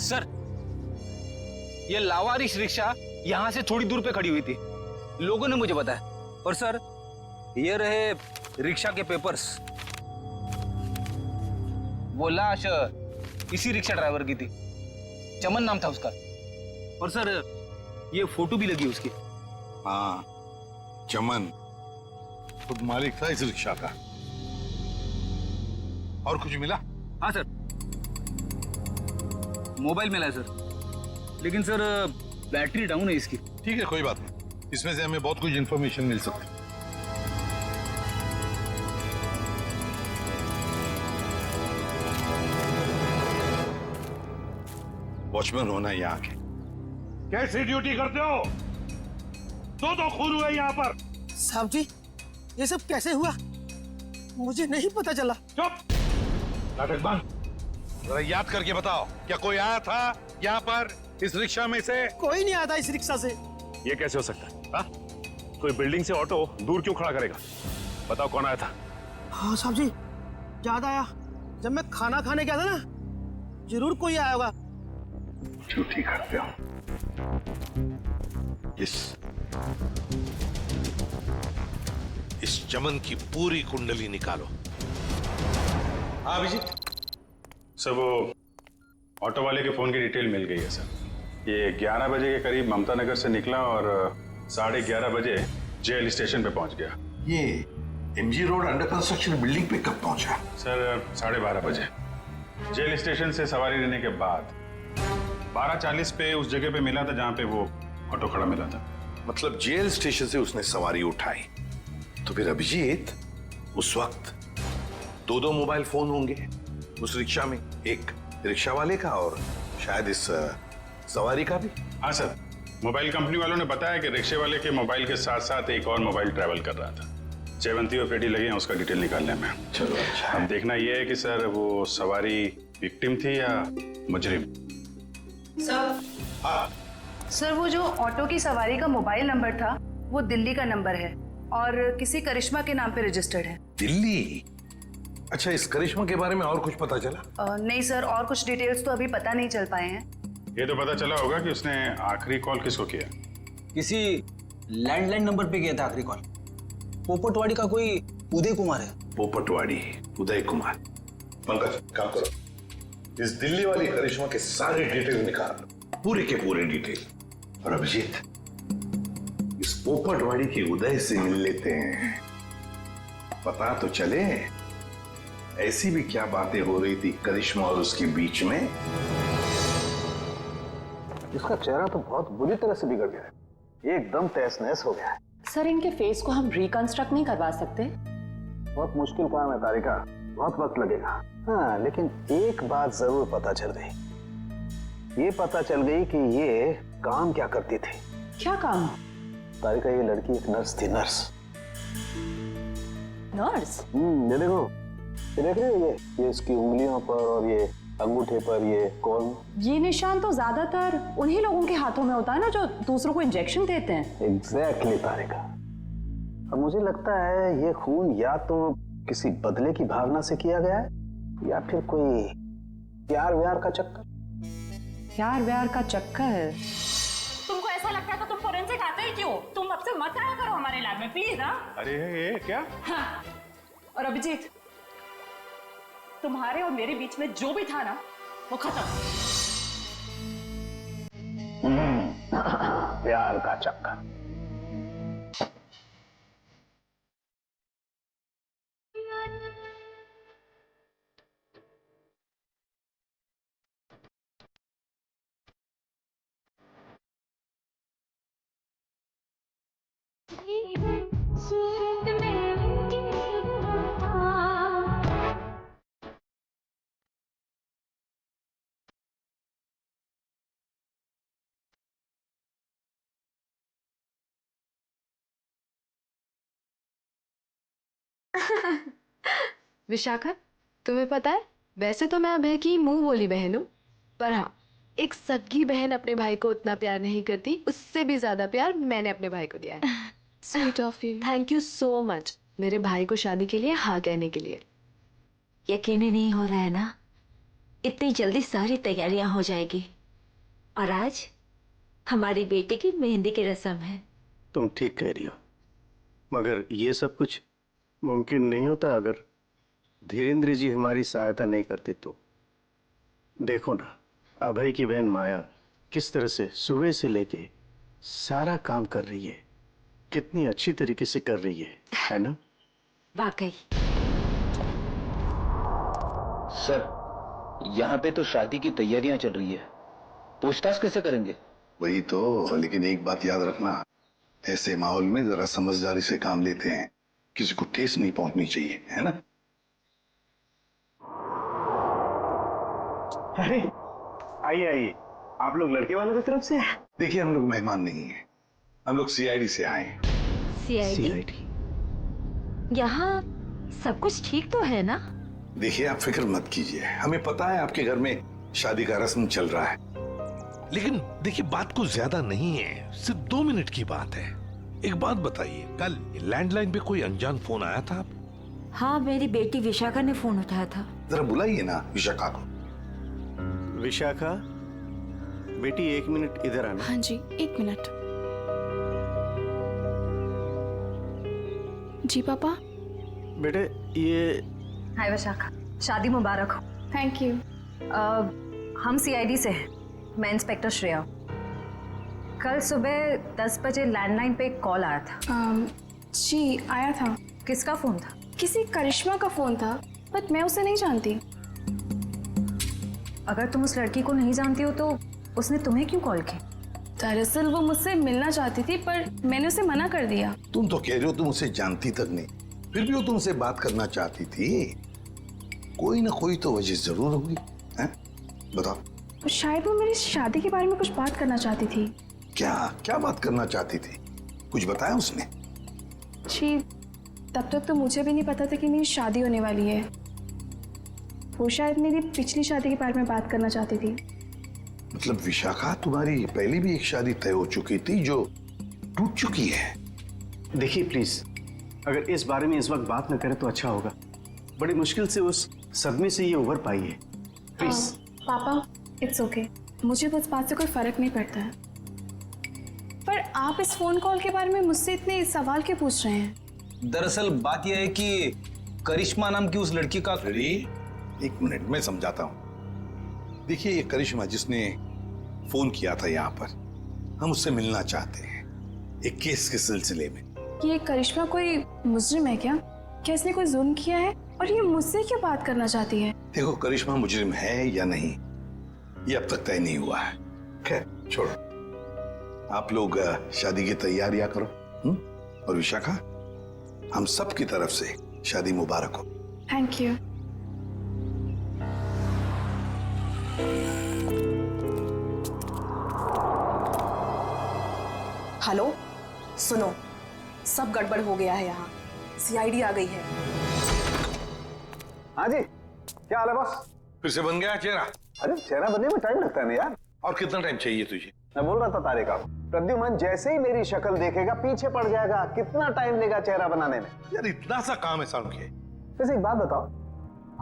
Sir, ये लावारिश rickshaw यहाँ से थोड़ी दूर पे खड़ी हुई थी, लोगों ने मुझे बताया। और सर, ये रहे रिक्शा के पेपर्स। वो लाश इसी रिक्शा ड्राइवर की थी, चमन नाम था उसका। और सर, ये फोटो भी लगी उसकी। हाँ, चमन खुद मालिक था इस रिक्शा का। और कुछ मिला? हाँ सर, मोबाइल मिला है सर, लेकिन सर बैटरी डाउन है इसकी। ठीक है, कोई बात नहीं, इसमें से हमें बहुत कुछ इंफॉर्मेशन मिल सकती है। वॉचमैन होना यहाँ के। कैसी ड्यूटी करते हो? दो खून हुए यहाँ पर। साहब जी, ये सब कैसे हुआ? मुझे नहीं पता चला। चुप, नाटक बंद। जरा याद करके बताओ, क्या कोई आया था यहाँ पर इस रिक्शा में से? कोई नहीं आता इस रिक्शा से। ये कैसे हो सकता है? हा? कोई बिल्डिंग से ऑटो दूर क्यों खड़ा करेगा? बताओ कौन आया था? हाँ साहब जी, याद आया, जब मैं खाना खाने गया था ना, जरूर कोई आया होगा। झूठी करते हो। इस चमन की पूरी कुंडली निकालो। हाँ अभिजीत। सर, वो ऑटो वाले के फोन की डिटेल मिल गई है सर। ये 11 बजे के करीब ममता नगर से निकला और 11:30 बजे जेल स्टेशन पे पहुंच गया। ये MG road under construction building पे कब पहुंचा? सर 12:30 बजे। जेल स्टेशन से सवारी लेने के बाद 12:40 पे उस जगह पे मिला था जहां पे वो ऑटो खड़ा मिला था। मतलब जेल स्टेशन से उसने सवारी उठाई, तो फिर अभिजीत उस वक्त दो मोबाइल फोन होंगे उस रिक्शा में, एक रिक्शा वाले का और शायद इस सवारी का भी। हाँ सर, मोबाइल कंपनी वालों ने बताया कि रिक्शे वाले के मोबाइल के साथ साथ एक और मोबाइल ट्रैवल कर रहा था। जयवंती और पेटी लगे हैं उसका डिटेल निकालने में। चलो अच्छा। अब देखना यह है कि सर वो सवारी विक्टिम थी या मुजरिम। सर, हाँ सर वो जो ऑटो की सवारी का मोबाइल नंबर था वो दिल्ली का नंबर है और किसी करिश्मा के नाम पे रजिस्टर्ड है। दिल्ली? अच्छा, इस करिश्मा के बारे में और कुछ पता चला? नहीं सर, और कुछ डिटेल्स तो अभी पता नहीं चल पाए हैं। ये तो पता चला होगा कि उसने आखिरी कॉल किसको किया। किसी लैंडलाइन नंबर पे किया था आखिरी कॉल। पोपटवाड़ी का कोई उदय कुमार है। पोपटवाड़ी उदय कुमार। पंकज काम करो, इस दिल्ली वाली करिश्मा के सारे डिटेल निकाल, पूरे के पूरे डिटेल। और अभिजीत, इस पोपटवाड़ी के उदय से मिल लेते हैं, पता तो चले ऐसी भी क्या बातें हो रही थी करिश्मा और उसके बीच में। इसका चेहरा तो बहुत बुरी तरह से बिगड़ गया है, एकदम तहस नहस हो गया है। सर, इनके फेस को हम रिकंस्ट्रक्ट नहीं करवा सकते? बहुत मुश्किल काम है तारिका, बहुत वक्त लगेगा। हाँ, लेकिन एक बात जरूर पता चल गई। ये पता चल गई कि ये काम क्या करती थी। क्या काम? तारिका, ये लड़की एक नर्स थी। नर्स? नर्स? ये देखो, ये देख रहे हो, ये इसकी उंगलियों पर और ये अंगूठे पर ये कौन? ये निशान तो ज्यादातर उन्हीं लोगों के हाथों में होता है ना जो दूसरों को इंजेक्शन देते हैं। एग्जैक्टली तारिका। अब मुझे लगता है ये खून या तो किसी बदले की भावना से किया गया है या फिर कोई प्यार व्यार का चक्कर। प्यार व्यार का चक्कर है? तुमको ऐसा लगता है तो तुम फोरेंसिक आते ही क्यों? तुम अब से मत आया करो हमारे लैब में प्लीज। हाँ, अरे ये क्या? हाँ। और अभिजीत, तुम्हारे और मेरे बीच में जो भी था ना वो खत्म। प्यार का चक्कर। विशाखा, तुम्हें पता है, वैसे तो मैं अभय की मुंह बोली बहन हूँ, पर हाँ, एक सगी बहन अपने भाई को उतना प्यार नहीं करती, उससे भी ज्यादा प्यार मैंने अपने भाई को दिया है। Sweet of you. Thank you so much मेरे भाई को शादी के लिए हाँ कहने के लिए। यकीन ही नहीं हो रहा है ना, इतनी जल्दी सारी तैयारियां हो जाएगी। और आज हमारी बेटी की मेहंदी की रस्म है। तुम ठीक कह रही हो, मगर ये सब कुछ मुमकिन नहीं होता अगर धीरेन्द्र जी हमारी सहायता नहीं करते तो। देखो ना, अभय की बहन माया किस तरह से सुबह से लेके सारा काम कर रही है, कितनी अच्छी तरीके से कर रही है ना? वाकई। सर, यहाँ पे तो शादी की तैयारियां चल रही है, पूछताछ कैसे करेंगे? वही तो, लेकिन एक बात याद रखना, ऐसे माहौल में जरा समझदारी से काम लेते हैं, किसी को ठेस नहीं पहुंचनी चाहिए, है ना? अरे आइए आइए, आप लोग लड़के वालों की तरफ से? देखिए, हम लोग मेहमान नहीं हैं, हम लोग सीआईडी से आए हैं। सीआईडी? यहाँ सब कुछ ठीक तो है ना? देखिए, आप फिक्र मत कीजिए, हमें पता है आपके घर में शादी का रस्म चल रहा है। लेकिन देखिए, बात कुछ ज्यादा नहीं है, सिर्फ 2 मिनट की बात है। एक बात बताइए, कल लैंडलाइन पे कोई अनजान फोन आया था? हाँ, मेरी बेटी विशाखा ने फोन उठाया था। जरा बुलाइए ना विशाखा को। विशाखा बेटी, 1 मिनट इधर आना। हाँ जी, 1 मिनट। जी पापा। बेटे ये हाय विशाखा, शादी मुबारक हो। Thank you. हम सीआईडी से हैं, मैं इंस्पेक्टर श्रेया। कल सुबह 10 बजे लैंडलाइन पे एक कॉल आया था। जी आया था। किसका फोन था? किसी करिश्मा का फोन था, बट मैं उसे नहीं जानती। अगर तुम उस लड़की को नहीं जानती हो तो उसने तुम्हें क्यों कॉल की? दरअसल वो मुझसे मिलना चाहती थी, पर मैंने उसे मना कर दिया। तुम तो कह रहे हो तुम उसे जानती तक नहीं, फिर भी वो तुमसे बात करना चाहती थी। कोई ना कोई तो वजह जरूर होगी, हैं? बताओ। शायद वो मेरी शादी के बारे में कुछ बात करना चाहती थी। क्या क्या बात करना चाहती थी? कुछ बताया उसने? जी, तब तक तो मुझे भी नहीं पता था कि मेरी शादी होने वाली है। वो शायद मेरी पिछली शादी के बारे में बात करना चाहती थी। मतलब विशाखा, तुम्हारी पहले भी एक शादी तय हो चुकी थी जो टूट चुकी है। देखिए प्लीज, अगर इस बारे में इस वक्त बात न करें तो अच्छा होगा। बड़ी मुश्किल से उस सदमे से ये उभर पाई है। प्लीज। पापा, इट्स ओके, मुझे उस बात से कोई फर्क नहीं पड़ता है। पर आप इस फोन कॉल के बारे में मुझसे इतने सवाल क्यों पूछ रहे हैं? दरअसल बात यह है कि करिश्मा नाम की उस लड़की का। अरे 1 मिनट में समझाता हूँ। देखिए, ये करिश्मा जिसने फोन किया था यहाँ पर, हम उससे मिलना चाहते हैं एक केस के सिलसिले में। ये करिश्मा कोई मुजरिम है क्या? क्या इसने कोई जुल्म किया है और ये मुझसे क्यों बात करना चाहती है? देखो, करिश्मा मुजरिम है या नहीं ये अब तक तय नहीं हुआ है। खैर छोड़ो, आप लोग शादी की तैयारियां करो। और विशाखा, हम सब की तरफ से शादी मुबारक हो। Thank you. हेलो, सुनो, सब गड़बड़ हो गया है यहाँ। सीआईडी आ गई है। हाँ जी, क्या हाल है बॉस? फिर से बन गया चेहरा? अरे चेहरा बनने में टाइम लगता है ना यार। और कितना टाइम चाहिए तुझे? मैं बोल रहा था तारिका, प्रद्युमन जैसे ही मेरी शक्ल देखेगा पीछे पड़ जाएगा। कितना टाइम लेगा चेहरा बनाने में? यार इतना सा काम है सामने। वैसे एक बात बताओ,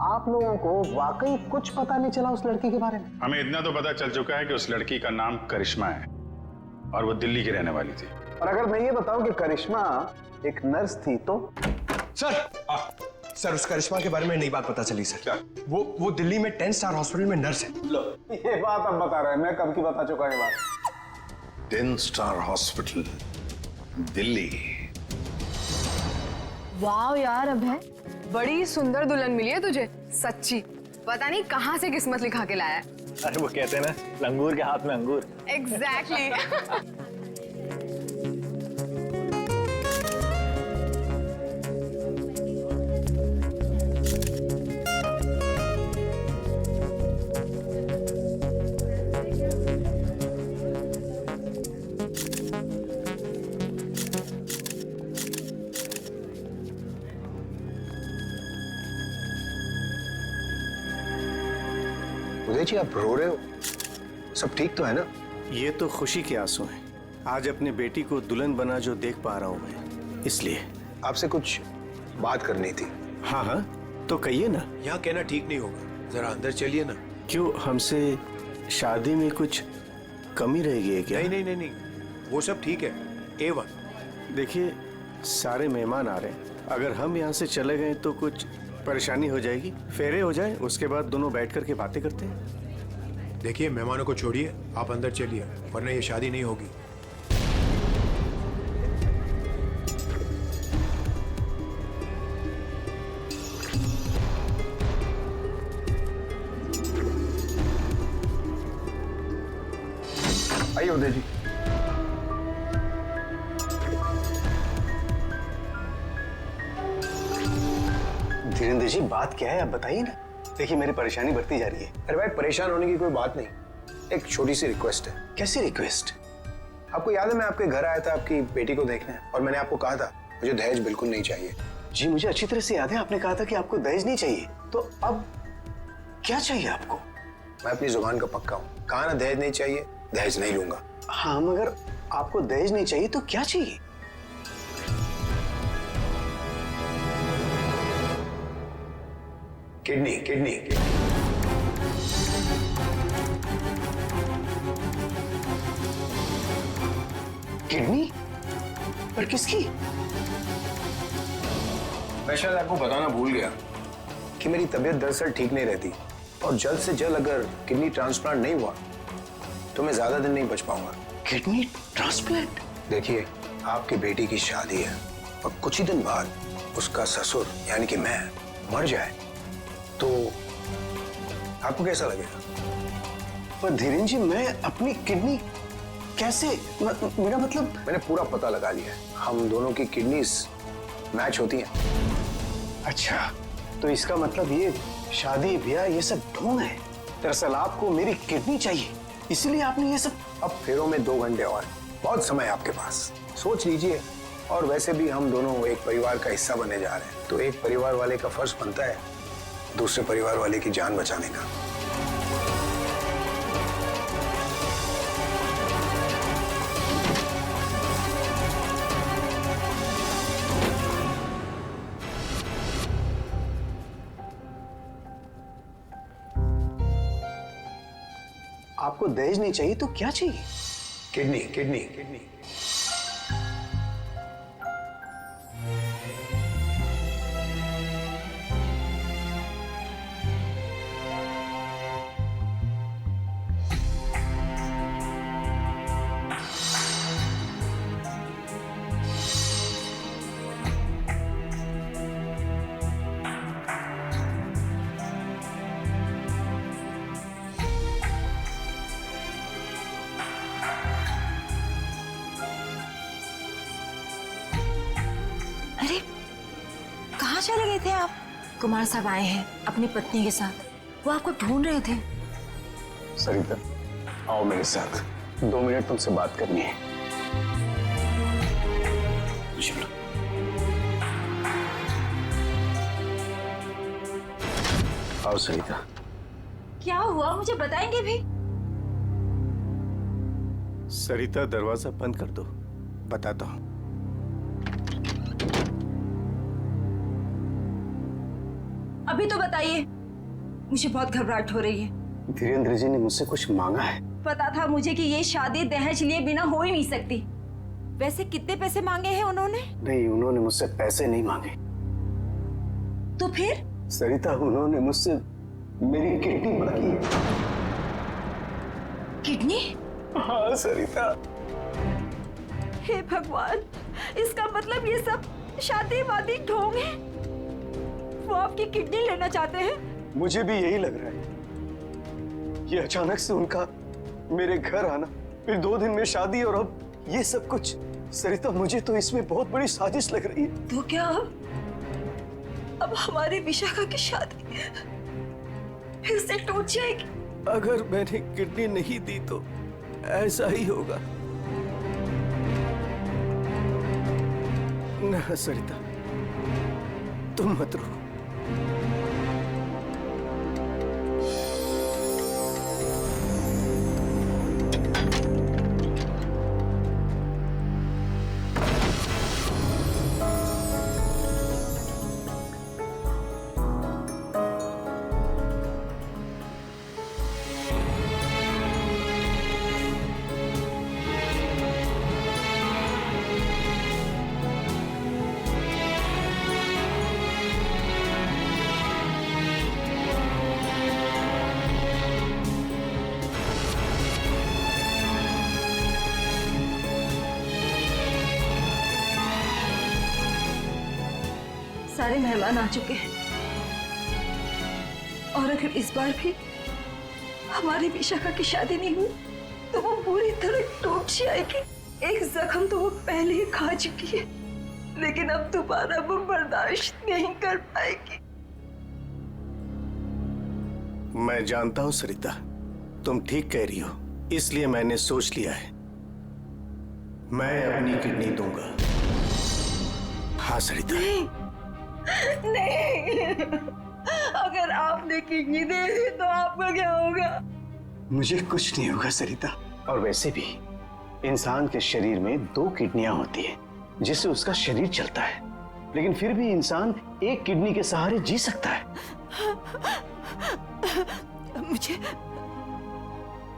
आप लोगों को वाकई कुछ पता नहीं चला उस लड़की के बारे में? हमें इतना तो पता चल चुका है कि उस लड़की का नाम करिश्मा है और वो दिल्ली की रहने वाली थी। और अगर मैं ये बताऊं कि करिश्मा एक नर्स थी तो? सर, उस करिश्मा के बारे में नई बात पता चली सर। क्या? वो दिल्ली में 10 स्टार हॉस्पिटल में नर्स है। लो, ये बात अब बता रहे हैं, मैं कब की बता चुका ये बात। 10 स्टार हॉस्पिटल, दिल्ली। वाह यार अभय, बड़ी सुंदर दुल्हन मिली है तुझे, सच्ची। पता नहीं कहाँ से किस्मत लिखा के लाया है। अरे वो कहते हैं ना, लंगूर के हाथ में अंगूर। एग्जैक्टली। उदय जी, आप रो रहे हो? सब ठीक तो है ना? ये तो खुशी के आंसू हैं। आज अपने बेटी को दुल्हन बना जो देख पा रहा हूं मैं, इसलिए। आपसे कुछ बात करनी थी। हाँ हाँ, तो कहिए ना। यहाँ कहना ठीक नहीं होगा, जरा अंदर चलिए ना। क्यों, हमसे शादी में कुछ कमी रहेगी है क्या? नहीं नहीं नहीं नहीं, वो सब ठीक है, A1। देखिए सारे मेहमान आ रहे हैं, अगर हम यहाँ से चले गए तो कुछ परेशानी हो जाएगी। फेरे हो जाए, उसके बाद दोनों बैठ करके बातें करते हैं। देखिए मेहमानों को छोड़िए, आप अंदर चलिए, वरना ये शादी नहीं होगी। आइए उदय जी। धीरेन्द्र जी बात क्या है आप बताइए ना। देखिए मेरी परेशानी बढ़ती जा रही है। अरे भाई परेशान होने की कोई बात नहीं, एक छोटी सी रिक्वेस्ट है। कैसी रिक्वेस्ट? आपको याद है मैं आपके घर आया था आपकी बेटी को देखने, और मैंने आपको कहा था मुझे दहेज बिल्कुल नहीं चाहिए। जी मुझे अच्छी तरह से याद है, आपने कहा था कि आपको दहेज नहीं चाहिए, तो अब क्या चाहिए आपको? मैं अपनी जुबान का पक्का हूँ, कहा ना दहेज नहीं चाहिए, दहेज नहीं लूंगा। हाँ मगर आपको दहेज नहीं चाहिए तो क्या चाहिए? Kidney kidney. किडनी? पर किसकी? मैं शायद आपको बताना भूल गया कि मेरी तबीयत दरअसल ठीक नहीं रहती, और जल्द से जल्द अगर किडनी ट्रांसप्लांट नहीं हुआ तो मैं ज्यादा दिन नहीं बच पाऊंगा। Kidney transplant? देखिए आपकी बेटी की शादी है, और कुछ ही दिन बाद उसका ससुर यानी कि मैं मर जाए तो आपको कैसा लगेगा? पर धीरेन्द्र जी मैं अपनी किडनी कैसे, मेरा मतलब। मैंने पूरा पता लगा लिया है, हम दोनों की किडनीज मैच होती हैं। अच्छा तो इसका मतलब ये शादी ब्याह ये सब ढोंग है। दरअसल आपको मेरी किडनी चाहिए, इसलिए आपने ये सब। अब फेरों में 2 घंटे और, बहुत समय आपके पास, सोच लीजिए। और वैसे भी हम दोनों एक परिवार का हिस्सा बनने जा रहे हैं, तो एक परिवार वाले का फर्ज बनता है दूसरे परिवार वाले की जान बचाने का। आपको दहेज नहीं चाहिए तो क्या चाहिए? Kidney kidney kidney. अरे कहाँ चले गए थे आप? कुमार साहब आए हैं अपनी पत्नी के साथ, वो आपको ढूंढ रहे थे। सरिता आओ मेरे साथ, 2 मिनट तुमसे बात करनी है। चलो। आओ सरिता। क्या हुआ मुझे बताएंगे भी? सरिता दरवाजा बंद कर दो, बताता हूँ। अभी तो बताइए, मुझे बहुत घबराहट हो रही है। धीरेन्द्र जी ने मुझसे कुछ मांगा है। पता था मुझे कि ये शादी दहेज लिए बिना हो ही नहीं सकती। वैसे कितने पैसे मांगे हैं उन्होंने? नहीं उन्होंने मुझसे पैसे नहीं मांगे। तो फिर? सरिता उन्होंने मुझसे मेरी किडनी मांगी है। किडनी? हाँ सरिता। हे भगवान, इसका मतलब ये सब शादी वादी ढोंग है। वो आपकी किडनी लेना चाहते हैं? मुझे भी यही लग रहा है। ये अचानक से उनका मेरे घर आना, फिर 2 दिन में शादी, और अब ये सब कुछ। सरिता मुझे तो इसमें बहुत बड़ी साजिश लग रही है। तो क्या अब हमारी विशाखा की शादी फिर से टूट जाएगी? अगर मैंने किडनी नहीं दी तो ऐसा ही होगा। ना सरिता तुम मत रो। सारे मेहमान आ चुके हैं और अगर इस बार भी हमारी विशाखा की शादी नहीं हुई तो वो पूरी तरह टूट जाएगी। एक जख्म तो वो पहले ही खा चुकी है, लेकिन अब दोबारा वो बर्दाश्त नहीं कर पाएगी। मैं जानता हूं सरिता, तुम ठीक कह रही हो, इसलिए मैंने सोच लिया है मैं अपनी किडनी दूंगा। हाँ सरिता। नहीं, अगर आपने किडनी दे दी तो आपका क्या होगा? मुझे कुछ नहीं होगा सरिता। और वैसे भी इंसान के शरीर में 2 किडनियां होती है जिससे उसका शरीर चलता है, लेकिन फिर भी इंसान एक किडनी के सहारे जी सकता है।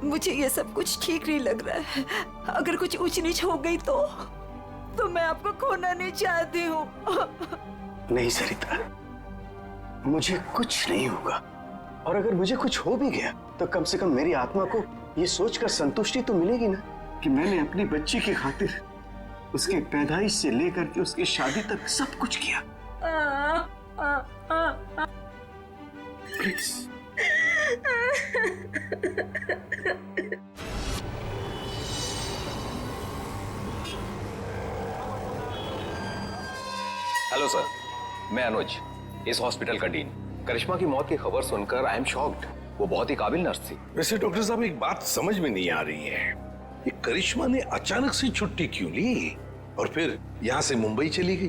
मुझे ये सब कुछ ठीक नहीं लग रहा है। अगर कुछ ऊंच नीच हो गई तो मैं आपको खोना नहीं चाहती हूँ। नहीं सरिता, मुझे कुछ नहीं होगा, और अगर मुझे कुछ हो भी गया तो कम से कम मेरी आत्मा को ये सोचकर संतुष्टि तो मिलेगी ना कि मैंने अपनी बच्ची की खातिर उसके पैदाइश से लेकर के उसकी शादी तक सब कुछ किया। प्लीज। हेलो सर, मैं अनुज, इस हॉस्पिटल का डीन। करिश्मा की मौत की खबर सुनकर आई एम शॉक्ड। वो बहुत ही काबिल नर्स थी। वैसे डॉक्टर साहब एक बात समझ में नहीं आ रही है, ये करिश्मा ने अचानक से छुट्टी क्यों ली और फिर यहाँ से मुंबई चली गई?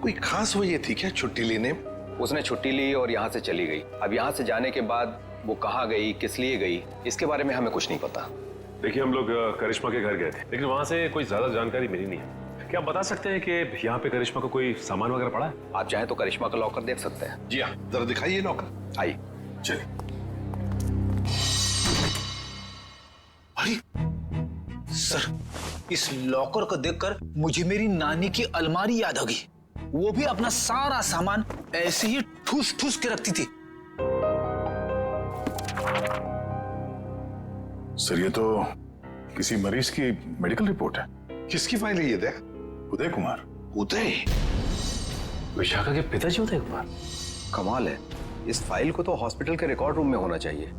कोई खास वजह थी क्या छुट्टी लेने में? उसने छुट्टी ली और यहाँ से चली गई। अब यहाँ से जाने के बाद वो कहाँ गई, किस लिए गई, इसके बारे में हमें कुछ नहीं पता। देखिए, हम लोग करिश्मा के घर गए थे, लेकिन वहाँ से कोई ज्यादा जानकारी मिली नहीं है। क्या आप बता सकते हैं कि यहाँ पे करिश्मा को कोई सामान वगैरह पड़ा है? आप चाहें तो करिश्मा का लॉकर देख सकते हैं। जी हाँ, जरा दिखाइए लॉकर। आइए। चलिए। अरे सर, इस लॉकर को देखकर मुझे मेरी नानी की अलमारी याद आ गई। वो भी अपना सारा सामान ऐसे ही ठूस ठूस के रखती थी। सर, ये तो किसी मरीज की मेडिकल रिपोर्ट है। किसकी फाइल है ये? देख, उदय कुमार। उदय? विशाखा के पिताजी उदय कुमार? कमाल है, इस फाइल को तो हॉस्पिटल के रिकॉर्ड रूम में होना चाहिए।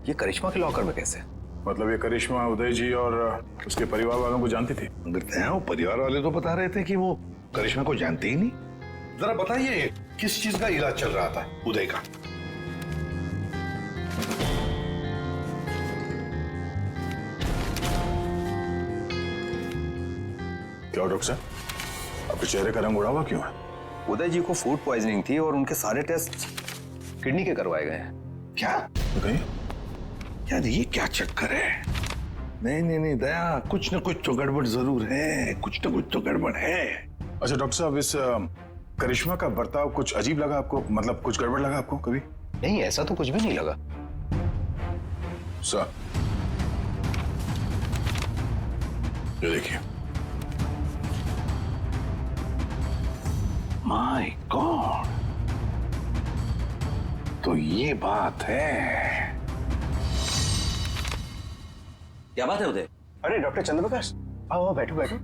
ये करिश्मा के लॉकर में कैसे? मतलब ये करिश्मा उदय जी और उसके परिवार वालों को जानती थी? वो परिवार वाले तो बता रहे थे कि वो करिश्मा को जानते ही नहीं। जरा बताइए, किस चीज का इलाज चल रहा था उदय का? क्या डॉक्टर साहब, आपके चेहरे का रंग उड़ा हुआ क्यों है? उदय जी को फूड पॉइजनिंग थी और उनके सारे टेस्ट किडनी के करवाए गए हैं। क्या? यार ये क्या चक्कर है? नहीं दया, कुछ न कुछ तो गड़बड़ जरूर है, कुछ न कुछ तो गड़बड़ है। अच्छा डॉक्टर साहब, इस करिश्मा का बर्ताव कुछ अजीब लगा आपको? मतलब कुछ गड़बड़ लगा आपको कभी? नहीं, ऐसा तो कुछ भी नहीं लगा। सर, ये देखिए। माय गॉड, तो ये बात है। क्या बात है उदय? अरे डॉक्टर चंद्रप्रकाश, आओ बैठो बैठो।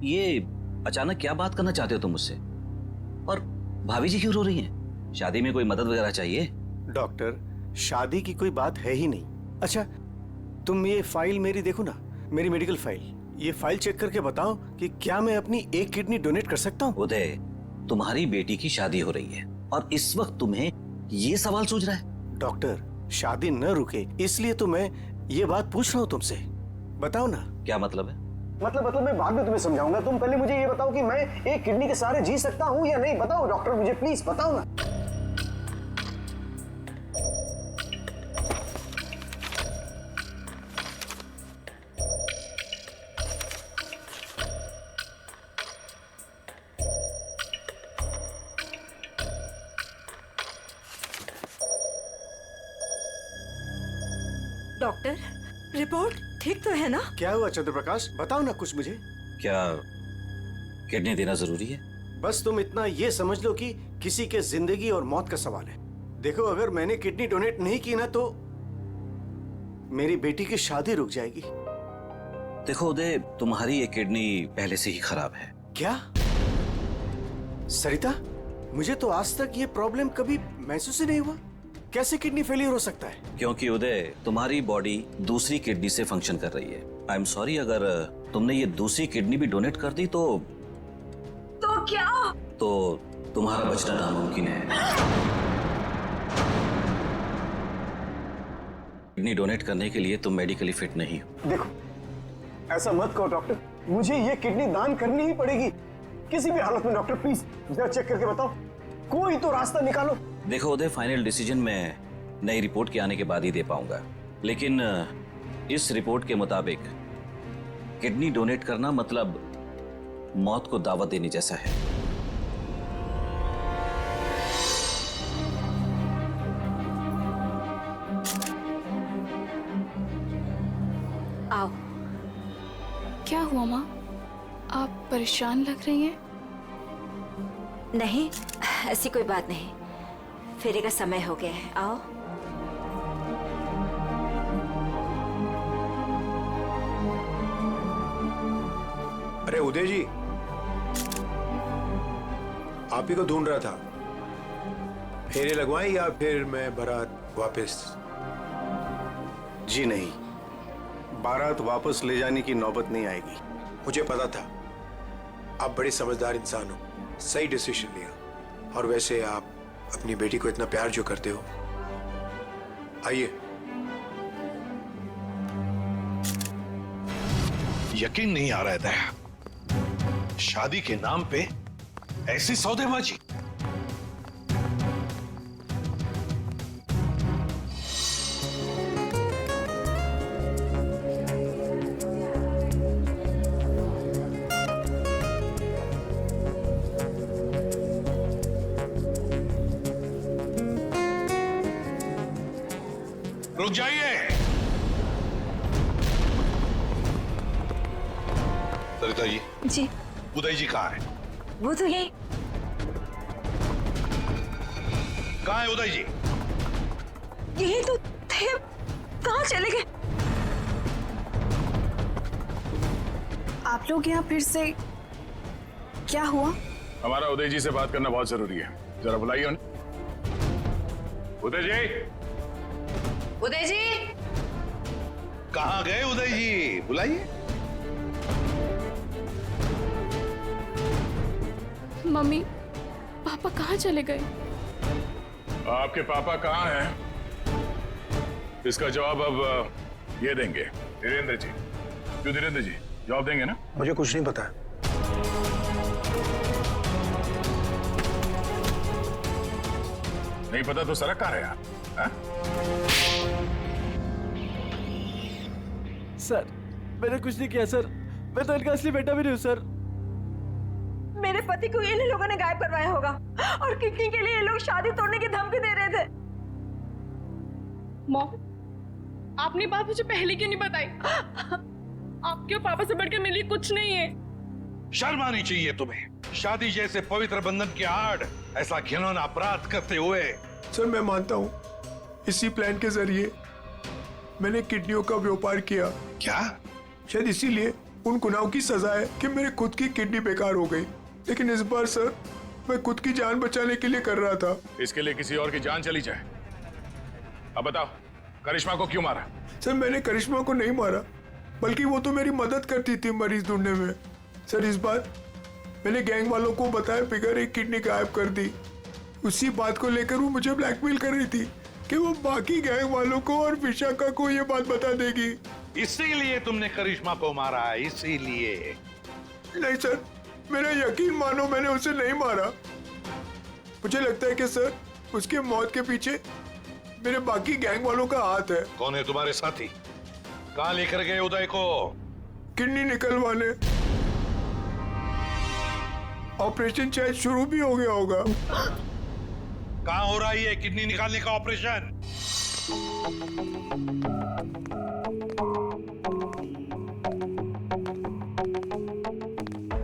ये अचानक क्या बात करना चाहते हो तुम मुझसे? और भाभी जी क्यों रो रही हैं? शादी में कोई मदद वगैरह चाहिए? डॉक्टर, शादी की कोई बात है ही नहीं। अच्छा, तुम ये फाइल मेरी देखो ना, मेरी मेडिकल फाइल। ये फाइल चेक करके बताओ कि क्या मैं अपनी एक किडनी डोनेट कर सकता हूँ? उदय, तुम्हारी बेटी की शादी हो रही है और इस वक्त तुम्हें ये सवाल सूझ रहा है? डॉक्टर, शादी न रुके इसलिए तो मैं ये बात पूछ रहा हूँ तुमसे। बताओ ना। क्या मतलब है? मतलब मैं बाद में तुम्हें समझाऊंगा। तुम पहले मुझे ये बताओ कि मैं एक किडनी के सहारे जी सकता हूँ या नहीं। बताओ डॉक्टर, मुझे प्लीज बताओ ना। डॉक्टर, रिपोर्ट ठीक तो है ना? क्या हुआ चंद्रप्रकाश, बताओ ना कुछ मुझे। क्या किडनी देना जरूरी है? बस तुम इतना ये समझ लो कि किसी के जिंदगी और मौत का सवाल है। देखो, अगर मैंने किडनी डोनेट नहीं की ना तो मेरी बेटी की शादी रुक जाएगी। देखो उदय, तुम्हारी ये किडनी पहले से ही खराब है। क्या? सरिता, मुझे तो आज तक ये प्रॉब्लम कभी महसूस ही नहीं हुआ। कैसे किडनी फेलियर हो सकता है? क्योंकि उदय, तुम्हारी बॉडी दूसरी किडनी से फंक्शन कर रही है। आई एम सॉरी, अगर तुमने ये दूसरी किडनी भी डोनेट कर दी तो क्या? तो तुम्हारा बचना नामुमकिन है। किडनी डोनेट करने के लिए तुम मेडिकली फिट नहीं हो। देखो, ऐसा मत कहो डॉक्टर, मुझे ये किडनी दान करनी ही पड़ेगी किसी भी हालत में। डॉक्टर प्लीज जरा चेक करके बताओ, कोई तो रास्ता निकालो। देखो उदय, फाइनल डिसीजन मैं नई रिपोर्ट के आने के बाद ही दे पाऊंगा, लेकिन इस रिपोर्ट के मुताबिक किडनी डोनेट करना मतलब मौत को दावत देने जैसा है। आओ। क्या हुआ माँ? आप परेशान लग रही हैं। नहीं, ऐसी कोई बात नहीं। फेरे का समय हो गया है, आओ। अरे उदय जी, आप ही को ढूंढ रहा था। फेरे लगवाएं या फिर मैं बारात वापस? जी नहीं, बारात वापस ले जाने की नौबत नहीं आएगी। मुझे पता था आप बड़े समझदार इंसान हो, सही डिसीजन लिया। और वैसे आप अपनी बेटी को इतना प्यार जो करते हो, आइए। यकीन नहीं आ रहा है दया, शादी के नाम पे ऐसी सौदेबाजी। रुक जाइए। सरिता जी। जी। उदय जी कहाँ है? वो तो यही। कहाँ है उदय जी? यही तो थे, कहाँ चले गए? आप लोग यहाँ फिर से, क्या हुआ? हमारा उदय जी से बात करना बहुत जरूरी है, जरा बुलाइए उन्हें। उदय जी। उदय जी। कहाँ गए उदय जी? बुलाइए। मम्मी, पापा कहाँ चले गए? आपके पापा कहाँ हैं? इसका जवाब अब ये देंगे धीरेन्द्र जी। क्यों धीरेन्द्र जी, जवाब देंगे ना? मुझे कुछ नहीं पता। नहीं पता तो सड़क कहाँ रहे आप? सर, मैंने कुछ नहीं किया सर। मैं तो इनका असली बेटा भी नहीं हूँ सर। मेरे पति को इन लोगों ने गायब करवाया होगा और किडनी के लिए ये लोग शादी तोड़ने की धमकी दे रहे थे। मॉम, आपने बात मुझे पहले क्यों नहीं बताई? आपके और पापा से बढ़कर मेरे लिए कुछ नहीं है। शर्म आनी चाहिए तुम्हें, शादी जैसे पवित्र बंधन की आड़ ऐसा घिनौना अपराध करते हुए। सर मैं मानता हूँ, इसी प्लान के जरिए मैंने किडनियों का व्यापार किया। क्या? शायद इसीलिए उन गुनाहों की सजा है कि मेरे खुद की किडनी बेकार हो गई। लेकिन इस बार सर, मैं खुद की जान बचाने के लिए कर रहा था। इसके लिए किसी और की जान चली जाए। अब बताओ, करिश्मा को क्यों मारा? सर मैंने करिश्मा को नहीं मारा, बल्कि वो तो मेरी मदद करती थी मरीज ढूंढने में। सर इस बार मैंने गैंग वालों को बताया बिगैर एक किडनी गायब कर दी। उसी बात को लेकर वो मुझे ब्लैकमेल कर रही थी कि वो बाकी गैंग वालों को और विशाखा को ये बात बता देगी। इसीलिए तुमने करिश्मा को मारा? इसीलिए? नहीं सर, मेरा यकीन मानो, मैंने उसे नहीं मारा। मुझे लगता है कि सर, उसके मौत के पीछे मेरे बाकी गैंग वालों का हाथ है। कौन है तुम्हारे साथी? कहाँ लेकर गए उदय को? किडनी निकलवाने। ऑपरेशन शायद शुरू भी हो गया होगा। कहाँ हो रहा है ये किडनी निकालने का ऑपरेशन?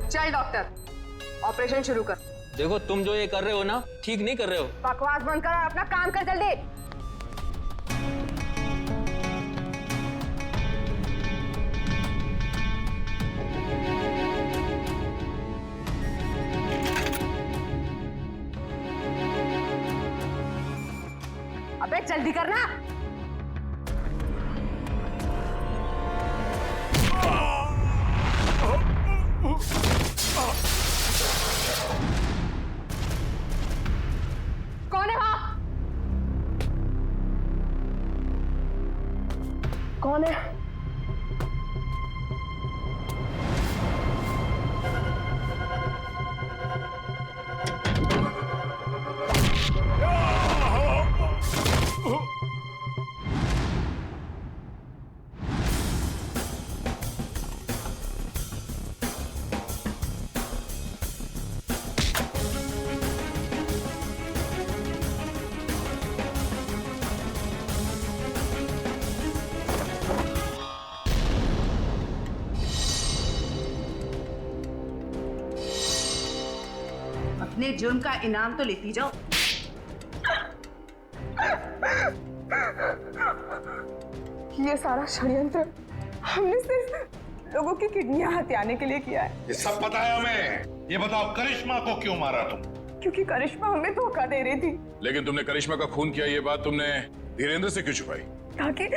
चल डॉक्टर, ऑपरेशन शुरू कर। देखो, तुम जो ये कर रहे हो ना, ठीक नहीं कर रहे हो। बकवास बंद कर और अपना काम कर जल्दी। अबे जल्दी करना। कौन है वहां? कौन है? अपने जुर्म का इनाम तो लेती जाओ। ये सारा षड्यंत्र हमने सिर्फ लोगों की किडनियां हथियाने के लिए किया है। ये सब पता है हमें। ये बताओ करिश्मा को क्यों मारा तुम? क्योंकि करिश्मा हमें धोखा दे रही थी। लेकिन तुमने करिश्मा का खून किया, ये बात तुमने धीरेन्द्र से क्यों छुपाई? ताकि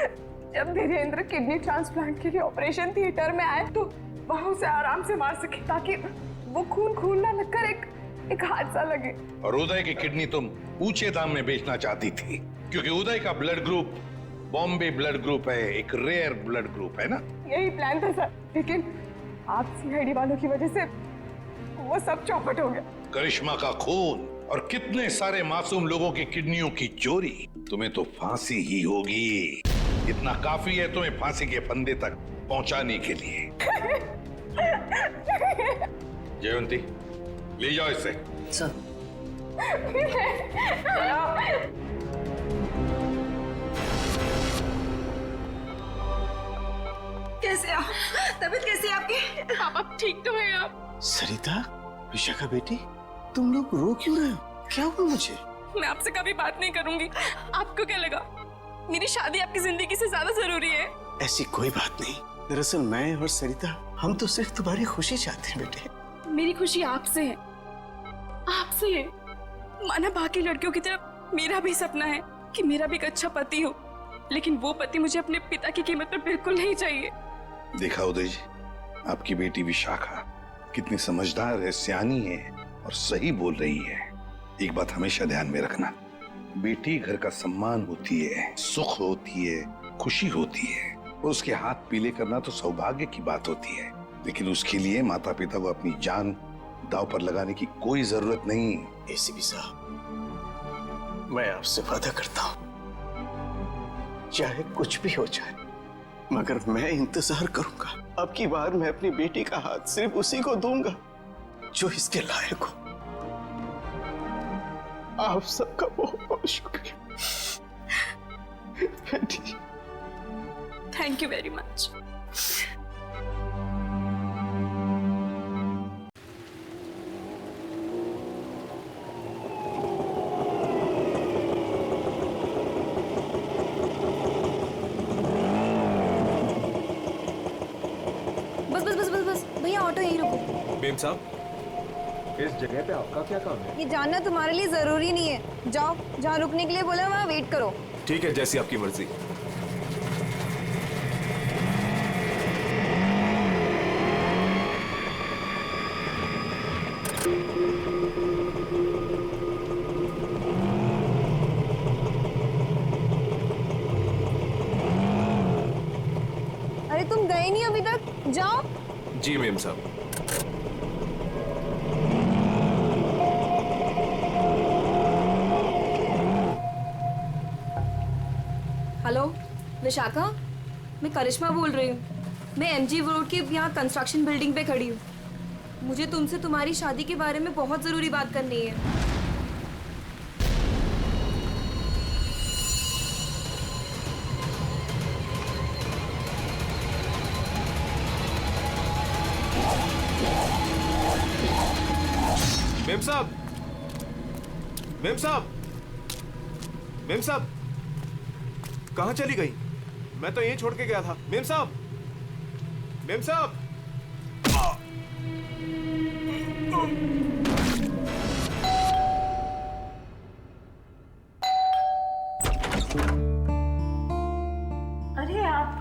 जब धीरेन्द्र किडनी ट्रांसप्लांट के लिए ऑपरेशन थिएटर में आए तो वहां उसे आराम से मार सके, ताकि वो खून ना लगकर एक हादसा लगे। और उदय की किडनी तुम ऊंचे दाम में बेचना चाहती थी, क्योंकि उदय का blood group Bombay blood group है, एक रेयर ब्लड ग्रुप है ना? यही प्लान था सर, लेकिन आप सीआईडी वालों की वजह से वो सब चौपट हो गया। करिश्मा का खून और कितने सारे मासूम लोगों की किडनियों की चोरी, तुम्हें तो फांसी ही होगी। इतना काफी है तुम्हें फांसी के फंदे तक पहुंचाने के लिए। जयवंती, ले जाओ इसे। सर। कैसे आप? तबीयत कैसी है आपकी? पापा ठीक तो है आप? सरिता, विशाखा बेटी, तुम लोग रो क्यों रहे हो? क्या हुआ मुझे? मैं आपसे कभी बात नहीं करूंगी। आपको क्या लगा मेरी शादी आपकी जिंदगी से ज्यादा जरूरी है? ऐसी कोई बात नहीं। दरअसल मैं और सरिता, हम तो सिर्फ तुम्हारी खुशी चाहते हैं बेटे। मेरी खुशी आपसे है, आपसे है। माना बाकी लड़कियों की तरह मेरा भी सपना है कि मेरा भी एक अच्छा पति हो, लेकिन वो पति मुझे अपने पिता की कीमत पर बिल्कुल नहीं चाहिए। देखा उदय जी, आपकी बेटी विशाखा कितनी समझदार है, सियानी है और सही बोल रही है। एक बात हमेशा ध्यान में रखना, बेटी घर का सम्मान होती है, सुख होती है, खुशी होती है, और उसके हाथ पीले करना तो सौभाग्य की बात होती है। लेकिन उसके लिए माता पिता को अपनी जान दांव पर लगाने की कोई जरूरत नहीं। एसीपी साहब, मैं आपसे वादा करता हूं, चाहे कुछ भी हो जाए, मगर मैं इंतजार करूंगा। अब की बार मैं अपनी बेटी का हाथ सिर्फ उसी को दूंगा जो इसके लायक हो। आप सबका बहुत बहुत शुक्रिया बेटी। Thank you very much. बस भैया, ऑटो यहीं रुको। बेम साहब, इस जगह पे आपका क्या काम है? ये जानना तुम्हारे लिए जरूरी नहीं है। जाओ, जहाँ रुकने के लिए बोला वहाँ वेट करो। ठीक है, जैसी आपकी मर्जी। अरे तुम गए नहीं अभी तक, जाओ। जी मेम साहब। हेलो विशाखा, मैं करिश्मा बोल रही हूँ। मैं एमजी रोड के यहाँ कंस्ट्रक्शन बिल्डिंग पे खड़ी हूँ। मुझे तुमसे तुम्हारी शादी के बारे में बहुत जरूरी बात करनी है। मेम साहब, मेम साहब, मेम साहब, कहाँ चली गई? मैं तो यहीं छोड़ के गया था। मेम साहब, मेम साहब।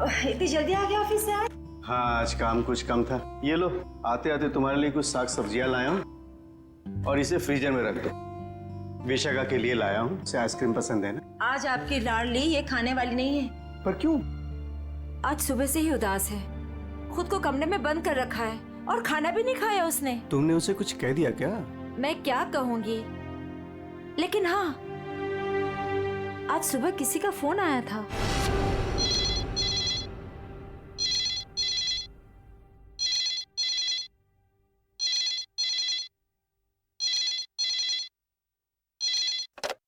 आप इतनी जल्दी आ गए ऑफिस से आज? हाँ, आज काम कुछ कम था। ये लो, आते आते तुम्हारे लिए कुछ साग सब्जियां लाया हूँ और इसे फ्रीजर में रख दो। विशाखा के लिए लाया हूँ, उसे आइसक्रीम पसंद है ना। आज आपकी लाडली ये खाने वाली नहीं है। पर क्यों? आज सुबह से ही उदास है, खुद को कमरे में बंद कर रखा है और खाना भी नहीं खाया उसने। तुमने उसे कुछ कह दिया क्या? मैं क्या कहूँगी, लेकिन हाँ, आज सुबह किसी का फोन आया था।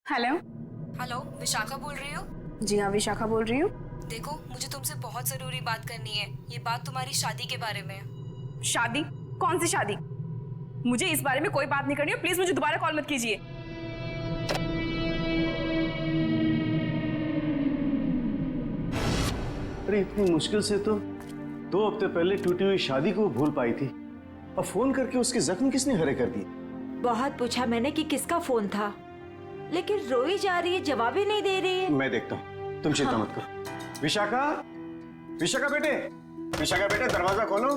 हेलो। हेलो, विशाखा बोल रही हो? जी हाँ, विशाखा बोल रही हूँ। देखो, मुझे तुमसे बहुत जरूरी बात करनी है। ये बात तुम्हारी शादी के बारे में है। शादी? कौन सी शादी? मुझे इस बारे में कोई बात नहीं करनी है। प्लीज मुझे दोबारा कॉल मत कीजिए। अरे इतनी मुश्किल से तो 2 हफ्ते पहले टूटी हुई शादी को भूल पाई थी, और फोन करके उसके जख्म किसने हरे कर दिए? बहुत पूछा मैंने कि किसका फोन था, लेकिन रोई जा रही है, जवाब ही नहीं दे रही है। मैं देखता हूँ, तुम चिंता मत करो। विशाखा, विशाखा बेटे, विशाखा बेटे दरवाजा खोलो।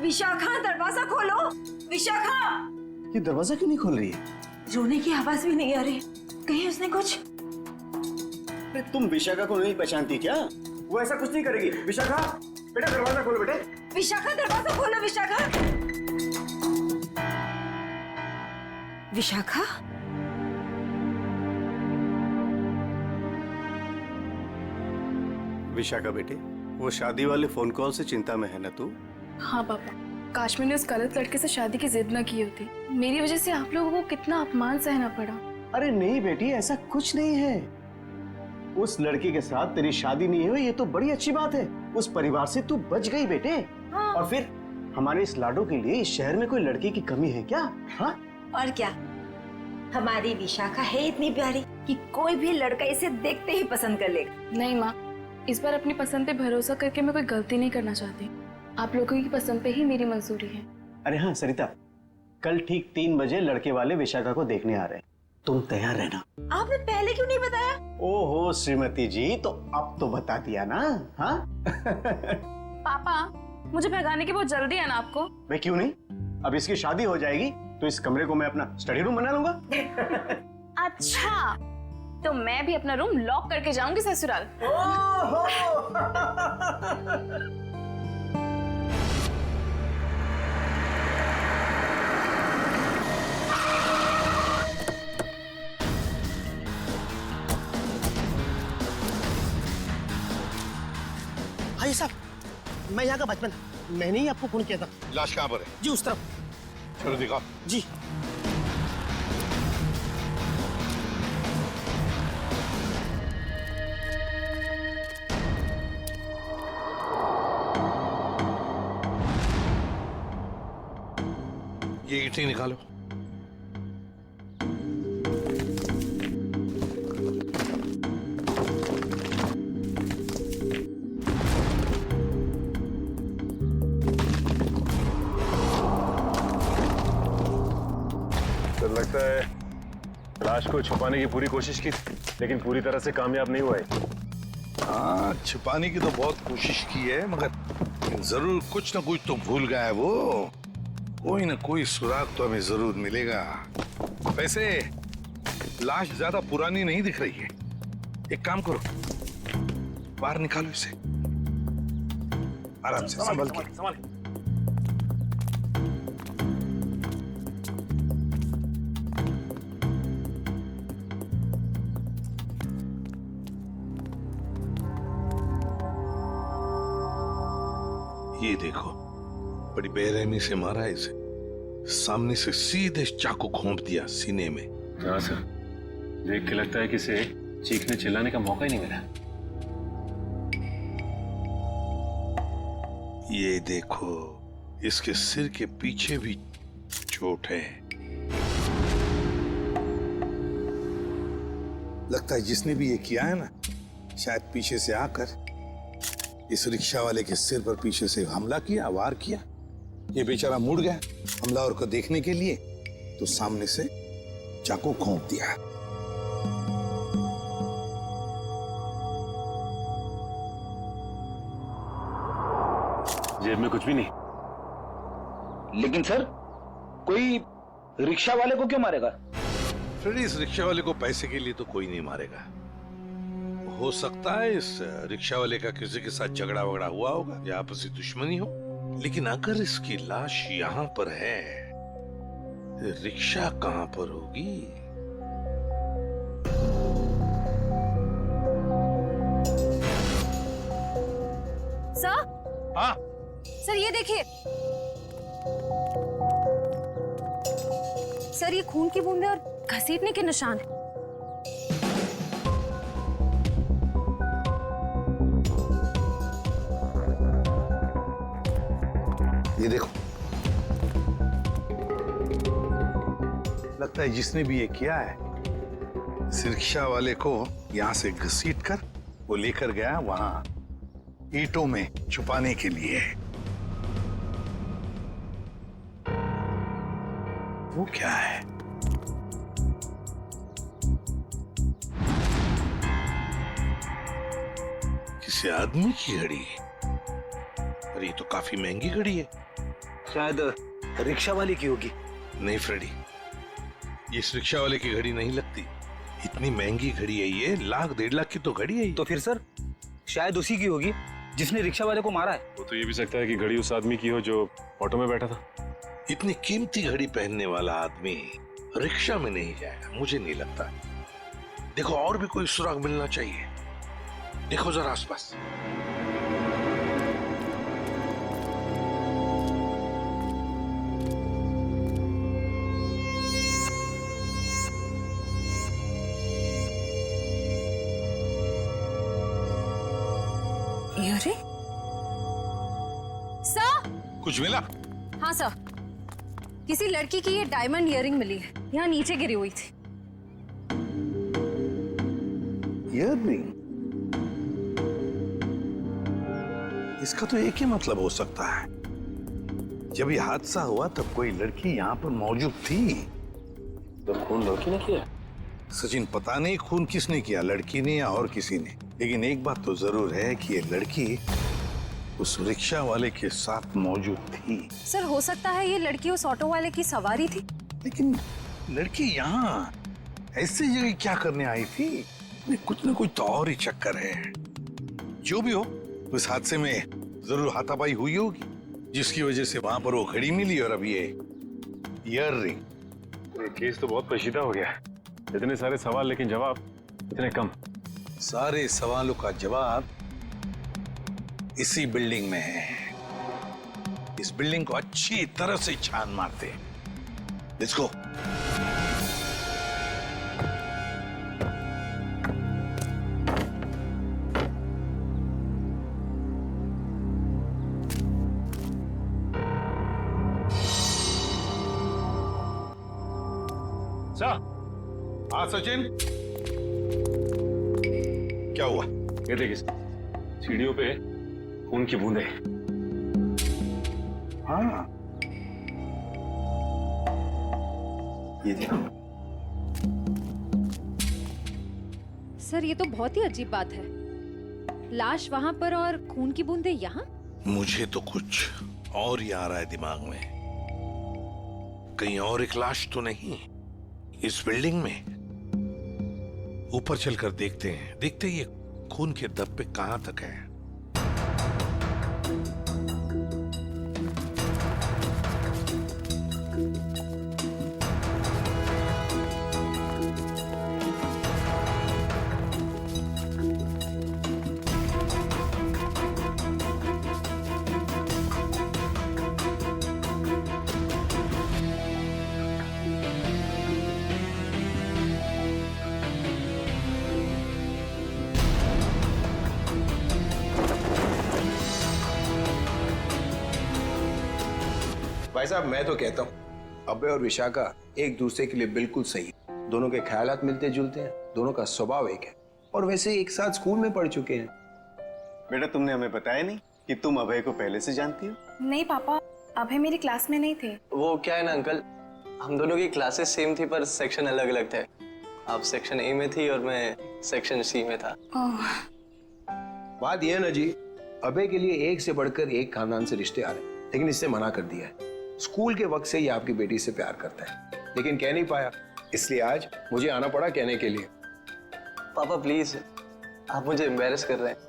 विशाखा दरवाजा खोलो। विशाखा! ये दरवाजा क्यों नहीं खोल रही है? रोने की आवाज भी नहीं आ रही, कहीं उसने कुछ। अरे तुम विशाखा को नहीं पहचानती क्या? वो ऐसा कुछ नहीं करेगी। विशाखा बेटा दरवाजा खोलो बेटे। विशाखा दरवाजा खोलो। विशाखा! विशाखा? विशाखा बेटे, वो शादी वाले फोन कॉल से चिंता में है ना तू? हाँ पापा, काश मैंने उस गलत लड़के से शादी की जिद न की होती। मेरी वजह से आप लोगों को कितना अपमान सहना पड़ा। अरे नहीं बेटी, ऐसा कुछ नहीं है। उस लड़के के साथ तेरी शादी नहीं हुई, ये तो बड़ी अच्छी बात है। उस परिवार से तू बच गई बेटे। हाँ। और फिर हमारे इस लाडो के लिए इस शहर में कोई लड़के की कमी है क्या? हाँ? और क्या, हमारी विशाखा है इतनी प्यारी कि कोई भी लड़का इसे देखते ही पसंद कर लेगा। नहीं माँ, इस बार अपनी पसंद पे भरोसा करके मैं कोई गलती नहीं करना चाहती। आप लोगों की पसंद पे ही मेरी मंजूरी है। अरे हाँ सरिता, कल ठीक 3 बजे लड़के वाले विशाखा को देखने आ रहे हैं, तुम तैयार रहना। आपने पहले क्यों नहीं बताया? ओहो श्रीमती जी, तो अब तो बता दिया ना। हाँ? पापा, मुझे भगाने की बहुत जल्दी है ना आपको? मैं क्यों नहीं, अब इसकी शादी हो जाएगी तो इस कमरे को मैं अपना स्टडी रूम बना लूंगा। अच्छा, तो मैं भी अपना रूम लॉक करके जाऊंगी ससुराल। भाई साहब, मैं यहाँ का बचपन, मैंने ही आपको फोन किया था। लाश कहाँ पर है? जी उस तरफ। चलो दिखाओ। जी। ये ईंटें निकालो। तो लगता है लाश को छुपाने की पूरी कोशिश की, लेकिन पूरी तरह से कामयाब नहीं हुआ है। हाँ, छुपाने की तो बहुत कोशिश की है, मगर जरूर कुछ ना कुछ तो भूल गया है वो। कोई ना कोई सुराग तो हमें जरूर मिलेगा। वैसे लाश ज्यादा पुरानी नहीं दिख रही है। एक काम करो, बाहर निकालो इसे आराम से, संभल के। ये देखो, बड़ी बेरहमी से मारा है इसे। सामने से सीधे चाकू घोंप दिया सीने में। हाँ सर, देख के लगता है कि इसे चीखने चिल्लाने का मौका ही नहीं मिला। ये देखो, इसके सिर के पीछे भी चोट है। लगता है जिसने भी ये किया है ना, शायद पीछे से आकर इस रिक्शा वाले के सिर पर पीछे से हमला किया, वार किया। ये बेचारा मुड़ गया हमलावर को देखने के लिए, तो सामने से चाकू घोंप दिया। जेब में कुछ भी नहीं। लेकिन सर, कोई रिक्शा वाले को क्यों मारेगा? फ्रेडी, इस रिक्शा वाले को पैसे के लिए तो कोई नहीं मारेगा। हो सकता है इस रिक्शा वाले का किसी के साथ झगड़ा वगड़ा हुआ होगा या आपसी दुश्मनी हो, लेकिन अगर इसकी लाश यहाँ पर है, रिक्शा कहाँ पर होगी? सर? हाँ सर ये देखिए सर, ये खून की बूंदें और घसीटने के निशान हैं। ये देखो, लगता है जिसने भी ये किया है, इस रिक्शा वाले को यहाँ से घसीट कर वो लेकर गया वहां ईंटों में छुपाने के लिए। वो क्या है? किसी आदमी की घड़ी? अरे ये तो काफी महंगी घड़ी है। शायद रिक्शा वाले की होगी। नहीं फ्रेडी, ये इस रिक्शा वाले की घड़ी नहीं लगती। इतनी महंगी घड़ी है ये, 1,00,000-1.5 लाख की तो घड़ी है ये। तो फिर सर, शायद उसी की होगी जिसने रिक्शा वाले को मारा है। वो तो ये भी सकता है कि घड़ी उस आदमी की हो जो ऑटो में बैठा था। इतनी कीमती घड़ी पहनने वाला आदमी रिक्शा में नहीं जाएगा, मुझे नहीं लगता। देखो और भी कोई सुराग मिलना चाहिए, देखो जरा आसपास। अरे सर, कुछ मिला? हाँ सर, किसी लड़की की ये डायमंड इयररिंग मिली है, यहाँ नीचे गिरी हुई थी। इयररिंग? इसका तो एक ही मतलब हो सकता है, जब ये हादसा हुआ तब कोई लड़की यहाँ पर मौजूद थी। तो खून लड़की ने किया? सचिन, पता नहीं खून किसने किया, लड़की ने या और किसी ने, लेकिन एक बात तो जरूर है कि ये लड़की उस रिक्शा वाले के साथ मौजूद थी। सर हो सकता है ये लड़की उस ऑटो वाले की सवारी थी। लेकिन लड़की यहाँ ऐसी जगह क्या करने आई थी? कुछ ना कुछ तो और ही चक्कर है। जो भी हो, उस हादसे में जरूर हाथापाई हुई होगी, जिसकी वजह से वहां पर वो घड़ी मिली और अब ये इयररिंग। ये केस तो बहुत पेचीदा हो गया। इतने सारे सवाल लेकिन जवाब इतने कम। सारे सवालों का जवाब इसी बिल्डिंग में है। इस बिल्डिंग को अच्छी तरह से छान मारते हैं। Let's go. हाँ सचिन, क्या हुआ? ये देखिए सीढ़ियों पे खून की बूंदें। हाँ, ये देखो। सर ये तो बहुत ही अजीब बात है, लाश वहां पर और खून की बूंदें यहाँ। मुझे तो कुछ और ही आ रहा है दिमाग में। कहीं और एक लाश तो नहीं इस बिल्डिंग में? ऊपर चलकर देखते हैं, देखते ये खून के धब्बे कहां तक है। भाई साहब, मैं तो कहता हूँ अभय और विशाखा एक दूसरे के लिए बिल्कुल सही है। दोनों के ख्यालात मिलते जुलते हैं, दोनों का स्वभाव एक है, और वैसे एक साथ स्कूल में पढ़ चुके हैं। बेटा, तुमने हमें बताया नहीं कि तुम अभय को पहले से जानती हो? नहीं पापा, अभय मेरी क्लास में नहीं थे। वो क्या है ना अंकल, हम दोनों की क्लासेस सेम थी पर सेक्शन अलग अलग थे। आप सेक्शन ए में थी और मैं सेक्शन सी में था। बात यह है ना जी अभय के लिए एक से बढ़कर एक खानदान से रिश्ते आ रहे हैं, लेकिन इससे मना कर दिया है। स्कूल के वक्त से ये आपकी बेटी से प्यार करता है, लेकिन कह नहीं पाया, इसलिए आज मुझे आना पड़ा कहने के लिए। पापा प्लीज, आप मुझे एम्बेरस कर रहे हैं।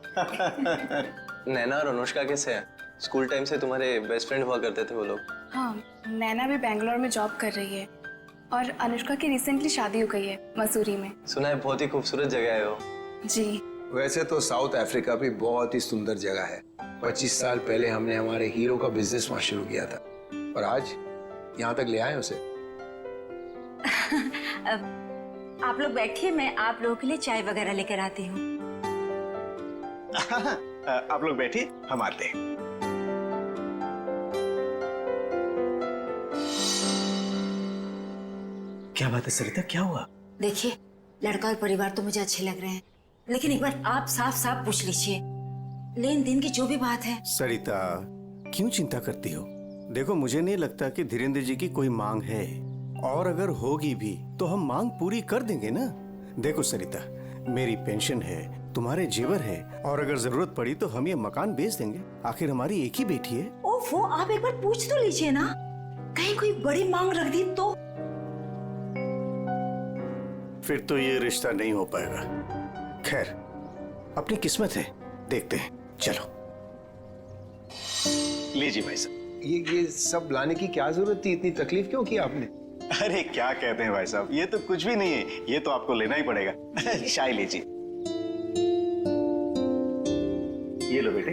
नैना और अनुष्का कैसे हैं? स्कूल टाइम से तुम्हारे बेस्ट फ्रेंड हुआ करते थे वो लोग। हाँ, नैना भी बेंगलोर में जॉब कर रही है और अनुष्का की रिसेंटली शादी हो गई है मसूरी में। सुना है बहुत ही खूबसूरत जगह है वो। जी। वैसे तो साउथ अफ्रीका भी बहुत ही सुंदर जगह है। 25 साल पहले हमने हमारे हीरो का बिजनेस वहां शुरू किया था और आज यहाँ तक ले आए उसे। आप लोग बैठिए, मैं आप लोगों के लिए चाय वगैरह लेकर आती हूँ। आप लोग बैठिए, हम आते हैं। क्या बात है सरिता, क्या हुआ? देखिए, लड़का और परिवार तो मुझे अच्छे लग रहे हैं, लेकिन एक बार आप साफ साफ पूछ लीजिए, लेन देन की जो भी बात है। सरिता, क्यों चिंता करती हो? देखो, मुझे नहीं लगता कि धीरेन्द्र जी की कोई मांग है, और अगर होगी भी तो हम मांग पूरी कर देंगे ना। देखो सरिता, मेरी पेंशन है, तुम्हारे जेवर है, और अगर जरूरत पड़ी तो हम ये मकान बेच देंगे। आखिर हमारी एक ही बेटी है। ओफो, आप एक बार पूछ तो लीजिए ना, कहीं कोई बड़ी मांग रख दी तो। फिर तो ये रिश्ता नहीं हो पाएगा। खैर, अपनी किस्मत है, देखते हैं। चलो लीजिए भाई साहब। ये सब लाने की क्या जरूरत थी? इतनी तकलीफ क्यों की आपने? अरे क्या कहते हैं भाई साहब, ये तो कुछ भी नहीं है, ये तो आपको लेना ही पड़ेगा। चाय लीजिए। ये लो बेटे।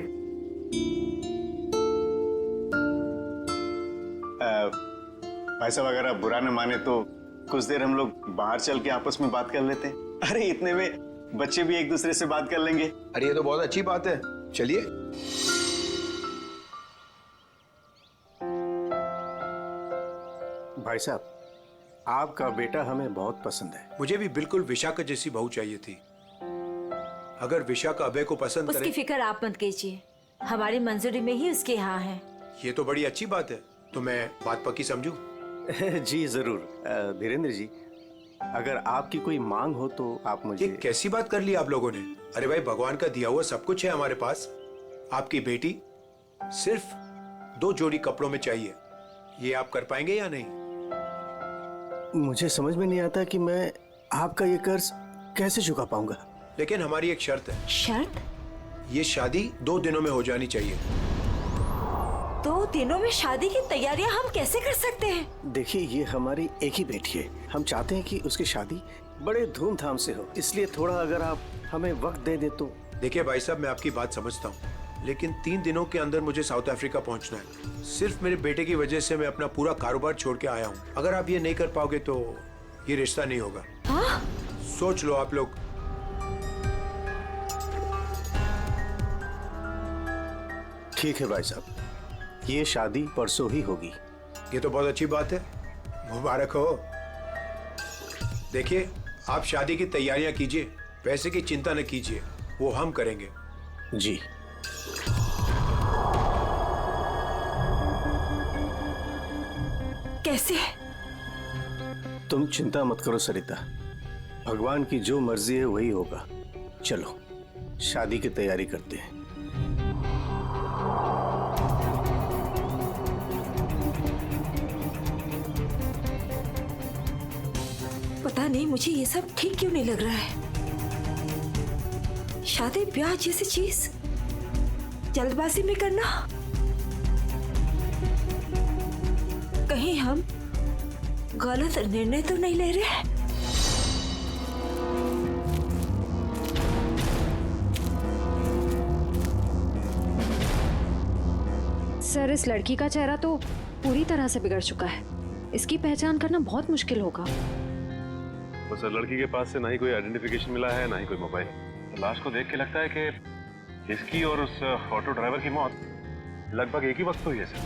भाई साहब, अगर आप बुरा न माने तो कुछ देर हम लोग बाहर चल के आपस में बात कर लेते हैं। अरे इतने में बच्चे भी एक दूसरे से बात कर लेंगे। अरे ये तो बहुत अच्छी बात है, चलिए। भाई साहब, आपका बेटा हमें बहुत पसंद है। मुझे भी बिल्कुल विशाखा जैसी बहू चाहिए थी। अगर विशाखा अभय को पसंद उसकी फिक्र आप मत कीजिए, हमारी मंजूरी में ही उसके यहाँ है। ये तो बड़ी अच्छी बात है, तो मैं बात पक्की समझूं? जी जरूर। धीरेन्द्र जी, अगर आपकी कोई मांग हो तो आप मुझे। ये कैसी बात कर ली आप लोगों ने? अरे भाई, भगवान का दिया हुआ सब कुछ है हमारे पास। आपकी बेटी सिर्फ 2 जोड़ी कपड़ों में चाहिए, ये आप कर पाएंगे या नहीं? मुझे समझ में नहीं आता कि मैं आपका ये कर्ज कैसे चुका पाऊंगा। लेकिन हमारी एक शर्त है। शर्त? ये शादी 2 दिनों में हो जानी चाहिए। 2 दिनों में शादी की तैयारियां हम कैसे कर सकते हैं? देखिए, ये हमारी एक ही बेटी है, हम चाहते हैं कि उसकी शादी बड़े धूमधाम से हो, इसलिए थोड़ा अगर आप हमें वक्त दे दे तो। देखिए भाई साहब, मैं आपकी बात समझता हूँ, लेकिन 3 दिनों के अंदर मुझे साउथ अफ्रीका पहुँचना है। सिर्फ मेरे बेटे की वजह से मैं अपना पूरा कारोबार छोड़ के आया हूँ। अगर आप ये नहीं कर पाओगे तो ये रिश्ता नहीं होगा। हाँ? सोच लो आप लोग। ठीक है भाई साहब, ये शादी परसों ही होगी। ये तो बहुत अच्छी बात है, मुबारक हो। देखिए, आप शादी की तैयारियां कीजिए, पैसे की चिंता न कीजिए, वो हम करेंगे। जी। कैसे? तुम चिंता मत करो सरिता, भगवान की जो मर्जी है वही होगा। चलो शादी की तैयारी करते हैं। पता नहीं मुझे ये सब ठीक क्यों नहीं लग रहा है। शादी ब्याह जैसी चीज जल्दबाजी में करना, कहीं हम गलत निर्णय तो नहीं ले रहे? सर, इस लड़की का चेहरा तो पूरी तरह से बिगड़ चुका है, इसकी पहचान करना बहुत मुश्किल होगा। सर, लड़की के पास से ना ही कोई आइडेंटिफिकेशन मिला है, ना ही कोई मोबाइल। तो लाश को देख के लगता है कि इसकी और उस ऑटो ड्राइवर की मौत लगभग एक ही वक्त हुई है सर।